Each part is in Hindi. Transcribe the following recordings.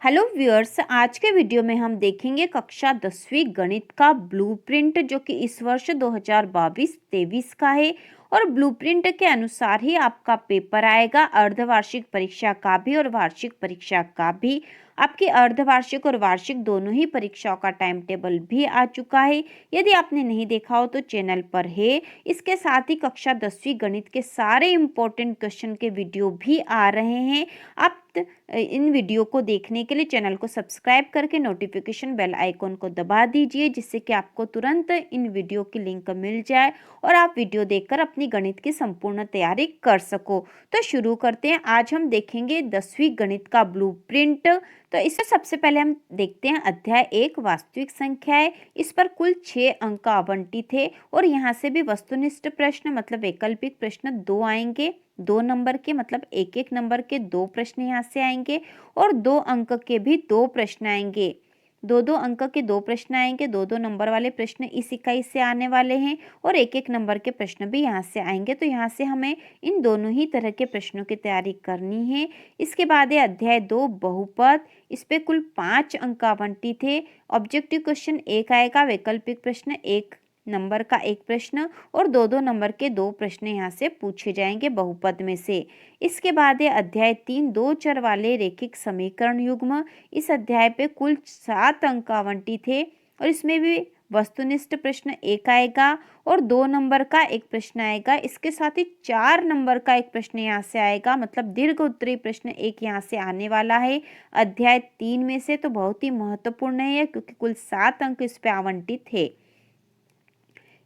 हेलो व्यूअर्स, आज के वीडियो में हम देखेंगे कक्षा 10वीं गणित का ब्लूप्रिंट जो कि इस वर्ष 2022-23 का है। और ब्लूप्रिंट के अनुसार ही आपका पेपर आएगा, अर्धवार्षिक परीक्षा का भी और वार्षिक परीक्षा का भी। आपकी अर्धवार्षिक और वार्षिक दोनों ही परीक्षाओं का टाइम टेबल भी आ चुका है। यदि आपने नहीं देखा हो तो चैनल पर है। इसके साथ ही कक्षा 10वीं गणित के सारे इम्पोर्टेंट क्वेश्चन के वीडियो भी आ रहे हैं। आप इन वीडियो को देखने के लिए चैनल को सब्सक्राइब करके नोटिफिकेशन बेल आइकॉन को दबा दीजिए, जिससे कि आपको तुरंत इन वीडियो की लिंक मिल जाए और आप वीडियो देखकर अपनी गणित की संपूर्ण तैयारी कर सको। तो शुरू करते हैं। आज हम देखेंगे 10वीं गणित का ब्लूप्रिंट। तो इससे सबसे पहले हम देखते हैं अध्याय 1 वास्तविक संख्याएं। इस पर कुल 6 अंक आवंटित थे और यहाँ से भी वस्तुनिष्ठ प्रश्न मतलब वैकल्पिक प्रश्न 2 आएंगे। 2 नंबर के मतलब एक एक नंबर के 2 प्रश्न यहाँ से आएंगे और 2 अंक के भी 2 प्रश्न आएंगे। 2-2 अंक के 2 प्रश्न आएंगे। 2-2 नंबर वाले प्रश्न इस इकाई से आने वाले हैं और एक एक नंबर के प्रश्न भी यहाँ से आएंगे। तो यहाँ से हमें इन दोनों ही तरह के प्रश्नों की तैयारी करनी है। इसके बाद है अध्याय 2 बहुपद। इस पे कुल 5 अंक आवंटित थे। ऑब्जेक्टिव क्वेश्चन 1 आएगा, वैकल्पिक प्रश्न 1 नंबर का 1 प्रश्न और 2-2 नंबर के 2 प्रश्न यहाँ से पूछे जाएंगे बहुपद में से। इसके बाद है अध्याय 3 दो चर वाले रैखिक समीकरण युग्म। इस अध्याय पे कुल 7 अंक आवंटित थे और इसमें भी वस्तुनिष्ठ प्रश्न 1 आएगा और 2 नंबर का 1 प्रश्न आएगा। इसके साथ ही 4 नंबर का 1 प्रश्न यहाँ से आएगा, मतलब दीर्घ उत्तरीय प्रश्न 1 यहाँ से आने वाला है अध्याय 3 में से। तो बहुत ही महत्वपूर्ण है क्योंकि कुल 7 अंक इस पे आवंटित थे।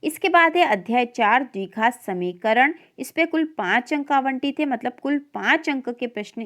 इसके बाद है अध्याय 4 द्विघात समीकरण। इस पे कुल 5 अंक आवंटित थे, मतलब कुल 5 अंक के प्रश्न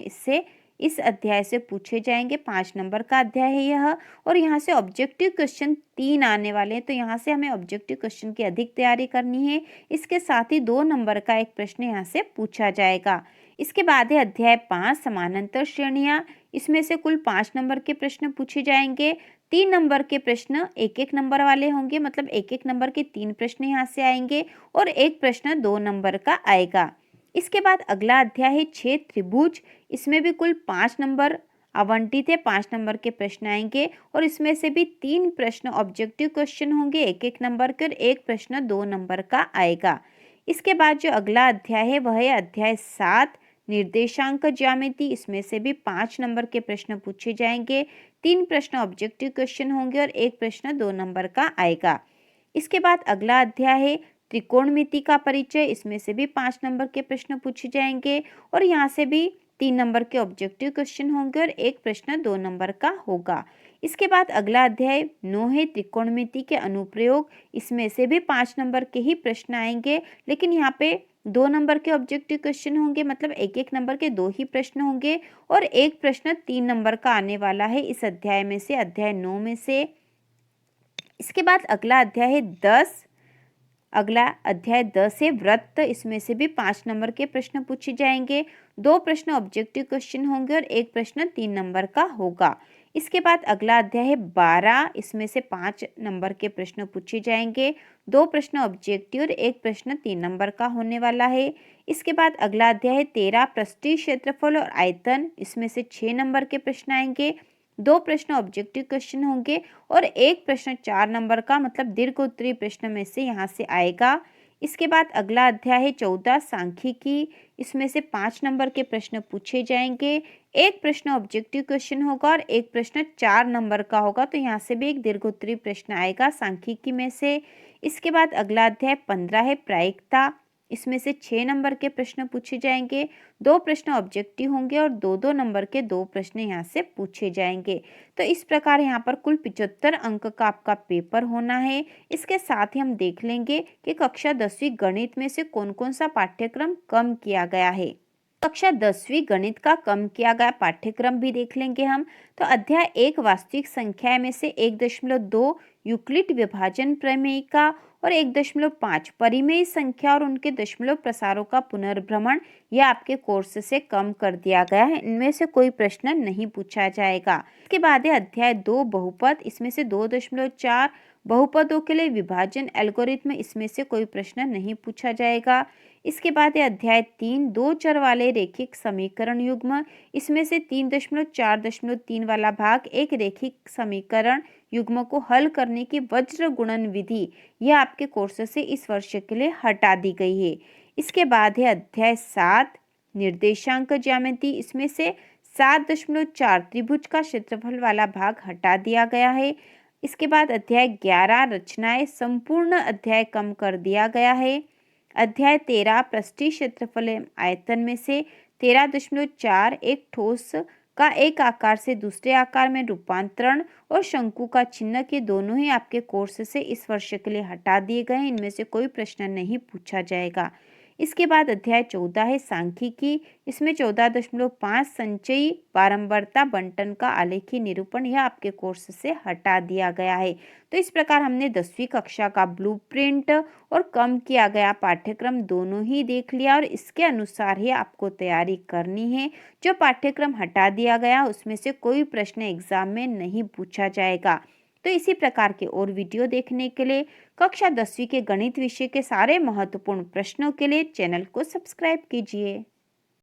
इस अध्याय से पूछे जाएंगे। 5 नंबर का अध्याय है यह और यहाँ से ऑब्जेक्टिव क्वेश्चन 3 आने वाले हैं। तो यहाँ से हमें ऑब्जेक्टिव क्वेश्चन की अधिक तैयारी करनी है। इसके साथ ही 2 नंबर का एक प्रश्न यहाँ से पूछा जाएगा। इसके बाद है अध्याय 5 समानांतर श्रेणियां। इसमें से कुल 5 नंबर के प्रश्न पूछे जाएंगे। 3 नंबर के प्रश्न एक एक नंबर वाले होंगे, मतलब एक एक नंबर के 3 प्रश्न यहाँ से आएंगे और एक प्रश्न 2 नंबर का आएगा। इसके बाद अगला अध्याय है 6 त्रिभुज। इसमें भी कुल 5 नंबर आवंटित है। 5 नंबर के प्रश्न आएंगे और इसमें से भी 3 प्रश्न ऑब्जेक्टिव क्वेश्चन होंगे एक एक नंबर के और एक प्रश्न 2 नंबर का आएगा। इसके बाद जो अगला अध्याय है वह है अध्याय 7 निर्देशांक ज्यामिति। इसमें से भी 5 नंबर के प्रश्न पूछे जाएंगे। 3 प्रश्न ऑब्जेक्टिव क्वेश्चन होंगे और एक प्रश्न 2 नंबर का आएगा। इसके बाद अगला अध्याय है त्रिकोणमिति का परिचय। इसमें से भी 5 नंबर के प्रश्न पूछे जाएंगे और यहाँ से भी 3 नंबर के ऑब्जेक्टिव क्वेश्चन होंगे और एक प्रश्न 2 नंबर का होगा। इसके बाद अगला अध्याय 9 है त्रिकोणमिति के अनुप्रयोग। इसमें से भी 5 नंबर के ही प्रश्न आएंगे, लेकिन यहाँ पे 2 नंबर के ऑब्जेक्टिव क्वेश्चन होंगे, मतलब एक एक नंबर के 2 ही प्रश्न होंगे और एक प्रश्न 3 नंबर का आने वाला है इस अध्याय में से, अध्याय 9 में से। इसके बाद अगला अध्याय है 10। अगला अध्याय 10 है वृत्त। इसमें से भी 5 नंबर के प्रश्न पूछे जाएंगे। 2 प्रश्न ऑब्जेक्टिव क्वेश्चन होंगे और एक प्रश्न 3 नंबर का होगा। इसके बाद अगला अध्याय है 12। इसमें से 5 नंबर के प्रश्न पूछे जाएंगे। 2 प्रश्न ऑब्जेक्टिव और एक प्रश्न 3 नंबर का होने वाला है। इसके बाद अगला अध्याय है 13 पृष्ठीय क्षेत्रफल और आयतन। इसमें से 6 नंबर के प्रश्न आएंगे। 2 प्रश्न ऑब्जेक्टिव क्वेश्चन होंगे और एक प्रश्न 4 नंबर का, मतलब दीर्घ उत्तरीय प्रश्न में से यहाँ से आएगा। इसके बाद अगला अध्याय है 14 सांख्यिकी। इसमें से 5 नंबर के प्रश्न पूछे जाएंगे। एक प्रश्न ऑब्जेक्टिव क्वेश्चन होगा और एक प्रश्न 4 नंबर का होगा। तो यहाँ से भी एक दीर्घ उत्तरीय प्रश्न आएगा सांख्यिकी में से। इसके बाद अगला अध्याय 15 है प्रायिकता। इसमें से 6 नंबर के प्रश्न पूछे जाएंगे। 2 प्रश्न ऑब्जेक्टिव होंगे और 2-2 नंबर के 2 प्रश्न यहाँ से पूछे जाएंगे। तो इस प्रकार यहाँ पर कुल 75 अंक का आपका पेपर होना है। इसके साथ ही हम देख लेंगे कि कक्षा 10वीं गणित में से कौन कौन सा पाठ्यक्रम कम किया गया है। कक्षा 10वीं गणित का कम किया गया पाठ्यक्रम भी देख लेंगे हम। तो अध्याय 1 वास्तविक संख्या में से 1.2 यूक्लिड विभाजन प्रमेय का और 1.5 परिमेय संख्या और उनके दशमलव प्रसारों का पुनर्भ्रमण, यह आपके कोर्स से कम कर दिया गया है। इनमें से कोई प्रश्न नहीं पूछा जाएगा। इसके बाद है अध्याय 2 बहुपद। इसमें से 2.4 बहुपदों के लिए विभाजन एल्गोरिथ्म। इसमें से कोई प्रश्न नहीं पूछा जाएगा। इसके बाद है अध्याय 3, दो चर वाले रैखिक समीकरण युग्म। इसमें से 3.4.3 वाला भाग एक रैखिक समीकरण युग्म को हल करने की वज्र गुणन विधि, यह आपके कोर्स से इस वर्ष के लिए हटा दी गई है। इसके बाद है अध्याय 7, निर्देशांक ज्यामिति। इसमें से 7.4 त्रिभुज का क्षेत्रफल वाला भाग हटा दिया गया है। इसके बाद अध्याय 11, रचनाएं, संपूर्ण अध्याय कम कर दिया गया है। अध्याय 13, पृष्ठीय क्षेत्रफल एवं आयतन में से 13.4 एक ठोस का एक आकार से दूसरे आकार में रूपांतरण और शंकु का चिन्ह के दोनों ही आपके कोर्स से इस वर्ष के लिए हटा दिए गए हैं। इनमें से कोई प्रश्न नहीं पूछा जाएगा। इसके बाद अध्याय 14 है सांख्यिकी। इसमें 14.5 संचयी बारंबारता बंटन का आलेखी निरूपण, यह आपके कोर्स से हटा दिया गया है। तो इस प्रकार हमने 10वीं कक्षा का ब्लूप्रिंट और कम किया गया पाठ्यक्रम दोनों ही देख लिया और इसके अनुसार ही आपको तैयारी करनी है। जो पाठ्यक्रम हटा दिया गया उसमें से कोई प्रश्न एग्जाम में नहीं पूछा जाएगा। तो इसी प्रकार के और वीडियो देखने के लिए कक्षा 10वीं के गणित विषय के सारे महत्वपूर्ण प्रश्नों के लिए चैनल को सब्सक्राइब कीजिए।